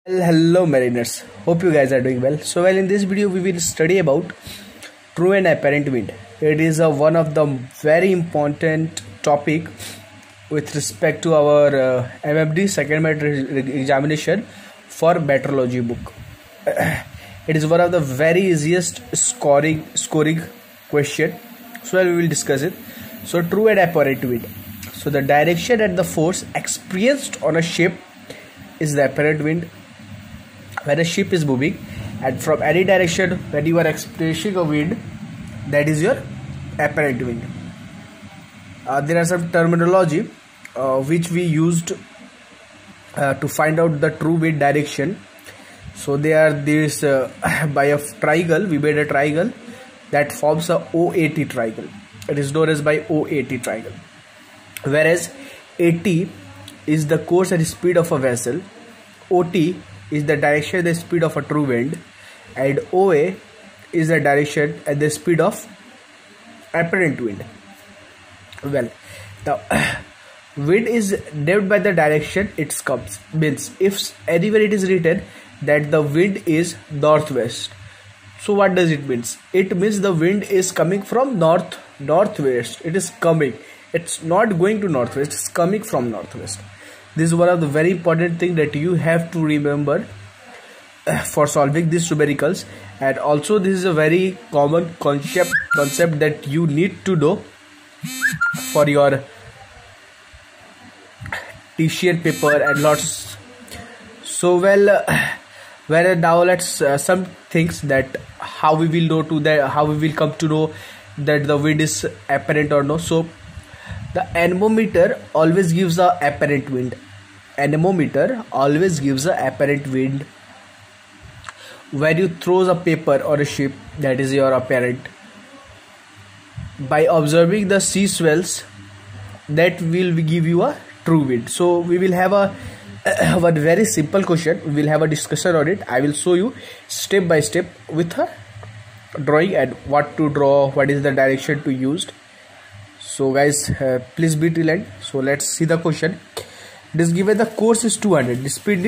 Well, hello mariners, hope you guys are doing well. In this video we will study about true and apparent wind. It is one of the very important topic with respect to our MFD second metric examination for meteorology book. It is one of the very easiest scoring question. We will discuss it. So true and apparent wind. So the direction and the force experienced on a ship is the apparent wind. When a ship is moving and from any direction, when you are experiencing a wind, that is your apparent wind. There are some terminology which we used to find out the true wind direction. So there are this by a triangle, we made a triangle that forms a OAT triangle. It is known as by OAT triangle. Whereas AT is the course and speed of a vessel, OT is the direction and the speed of a true wind, and OA is the direction and the speed of apparent wind. Well, the wind is named by the direction it comes. Means if anywhere it is written that the wind is northwest, so what does it mean? It means the wind is coming from northwest. It is coming. It's not going to northwest. It's coming from northwest. This is one of the very important thing that you have to remember for solving these numericals, and also this is a very common concept that you need to know for your tertiary paper and lots. So now let's some things that how we will know to that, how we will come to know that the wind is apparent or no. So the anemometer always gives a apparent wind. Anemometer always gives a apparent wind. When you throw a paper or a ship, that is your apparent. By observing the sea swells, that will give you a true wind. So we will have a one very simple question. We will have a discussion on it. I will show you step by step with a drawing and what to draw, what is the direction to use. So guys, please be till end. So let's see the question. It is given the course is 200, the speed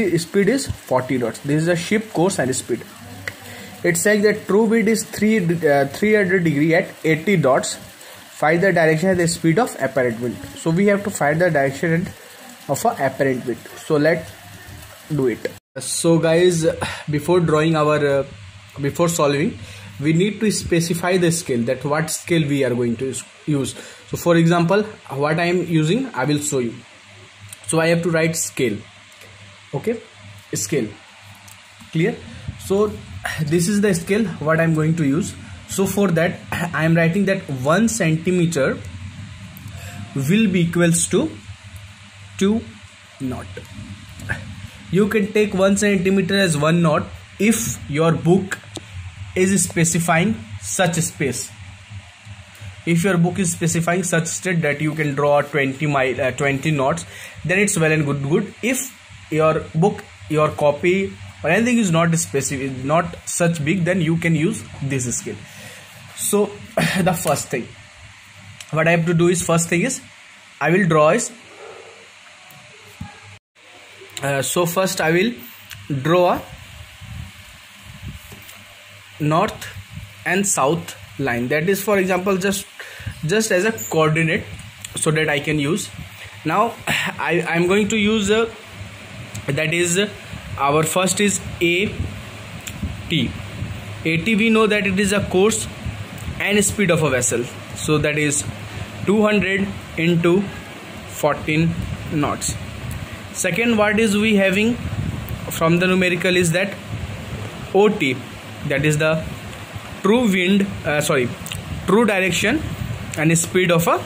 is 40 knots. This is a ship course and speed. It's saying that true wind is 300 degree at 80 knots. Find the direction and the speed of apparent wind. So we have to find the direction of a apparent wind. So let's do it. So guys, before drawing our before solving, we need to specify the scale, that what scale we are going to use. So for example, what I am using, I will show you. So I have to write scale. Okay, scale, clear? So this is the scale what I am going to use. So for that I am writing that 1 centimeter will be equals to 2 knot. You can take 1 centimeter as 1 knot if your book is specifying such space. If your book is specifying such state that you can draw 20 knots, then it's well and good. If your book, your copy or anything is not specific, not such big, then you can use this scale. So the first thing what I have to do is, first thing is I will draw is so first I will draw a north and south line, that is for example just as a coordinate, so that I can use. Now I am going to use that is our first is AT. We know that it is a course and speed of a vessel, so that is 200 into 14 knots. Second, what is we having from the numerical is that OT, that is the true wind, true direction and speed of a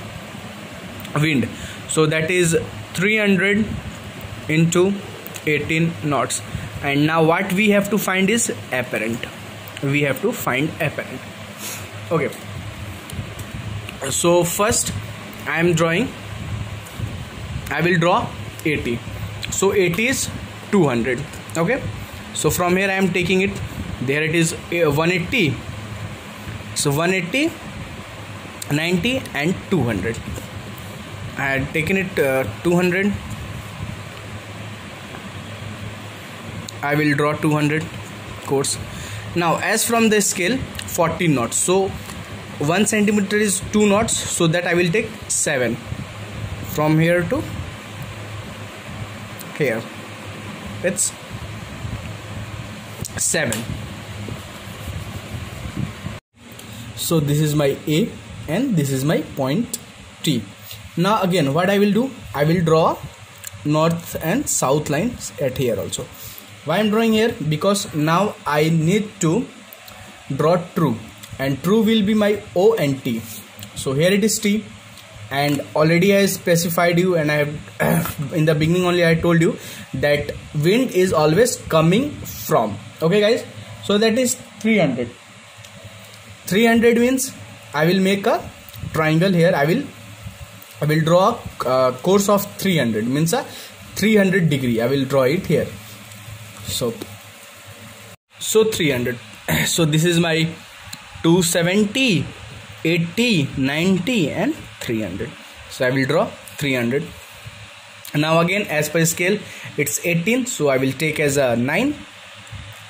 wind. So that is 300 into 18 knots. And now what we have to find is apparent. We have to find apparent. Okay. So first I am drawing. I will draw 80. So 80 is 200. Okay. So from here I am taking it. There it is 180. So 180, 90 and 200. I had taken it 200 I will draw 200 course. Now as from the scale 14 knots, so 1 centimeter is 2 knots, so that I will take 7 from here to here. It's 7. So this is my A and this is my point T. Now again what I will do, I will draw north and south lines at here also. Why I'm drawing here? Because now I need to draw true, and true will be my O and T. So here it is T, and already I specified you, and I have in the beginning only I told you that wind is always coming from. Okay guys, so that is 300. 300 means I will make a triangle here. I will draw a course of 300, means a 300 degree. I will draw it here. So 300. So this is my 270, 80, 90 and 300. So I will draw 300. Now again as per scale it's 18, so I will take as a 9.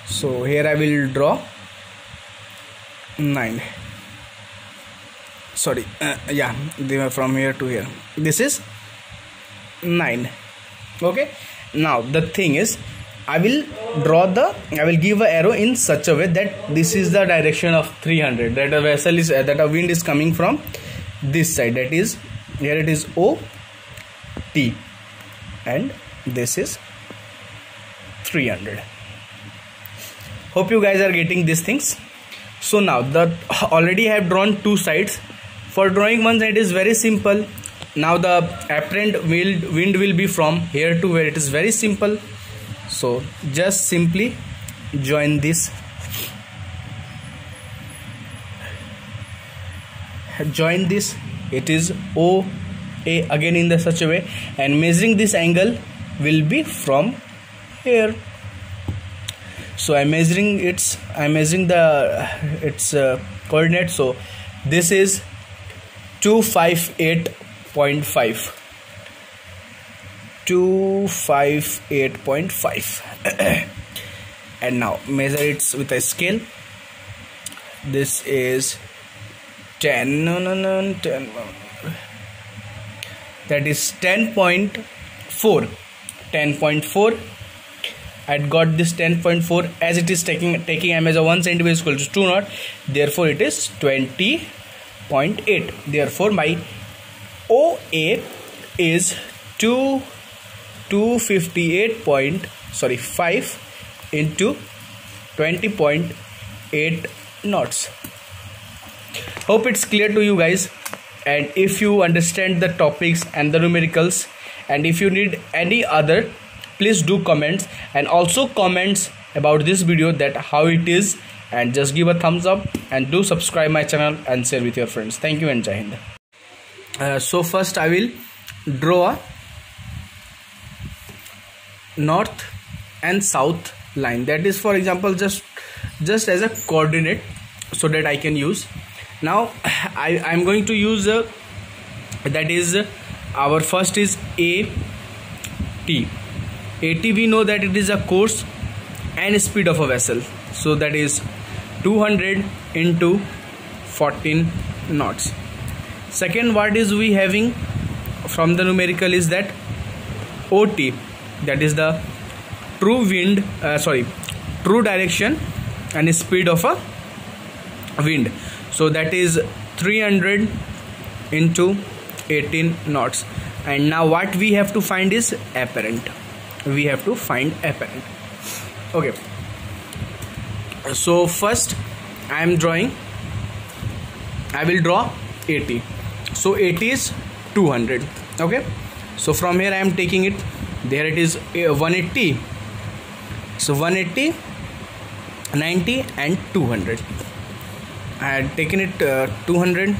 So here I will draw 9. Sorry, yeah, they were from here to here. This is 9. Okay, now the thing is, I will give an arrow in such a way that this is the direction of 300, that a vessel is that a wind is coming from this side, that is here it is O T, and this is 300. Hope you guys are getting these things. So now already I have drawn two sides. For drawing one side is very simple. Now the apparent wind will be from here to where. It is very simple. So just simply join this. Join this. It is O A again in such a way, and measuring this angle will be from here. So I'm measuring its coordinate. So this is 258.5. 258.5. And now measure it with a scale. This is 10. 10. That is 10.4. 10.4. I got this 10.4, as it is taking m as a 1 centimeter is equal to 2 knot. Therefore it is 20.8. Therefore my OA is 258.5 into 20.8 knots. Hope it's clear to you guys. And if you understand the topics and the numericals, and if you need any other, please do comments, and also comments about this video that how it is, and just give a thumbs up and do subscribe my channel and share with your friends. Thank you and Jai Hind. So first I will draw a north and south line, that is for example just as a coordinate, so that I can use. Now I'm going to use that is our first is AT. AT we know that it is a course and speed of a vessel, so that is 200 into 14 knots. Second, what is we having from the numerical is that OT, that is the true true direction and speed of a wind, so that is 300 into 18 knots. And now what we have to find is apparent. We have to find apparent. Okay, so first I will draw AT. So AT is 200. Okay, so from here I am taking it, there it is 180. So 180, 90 and 200. I had taken it 200.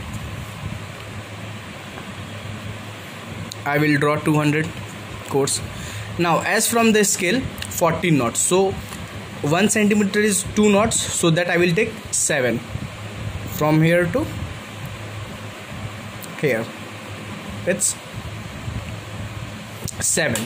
I will draw 200 course. Now as from the scale 14 knots, so 1 centimeter is 2 knots, so that I will take 7 from here to here. It's 7.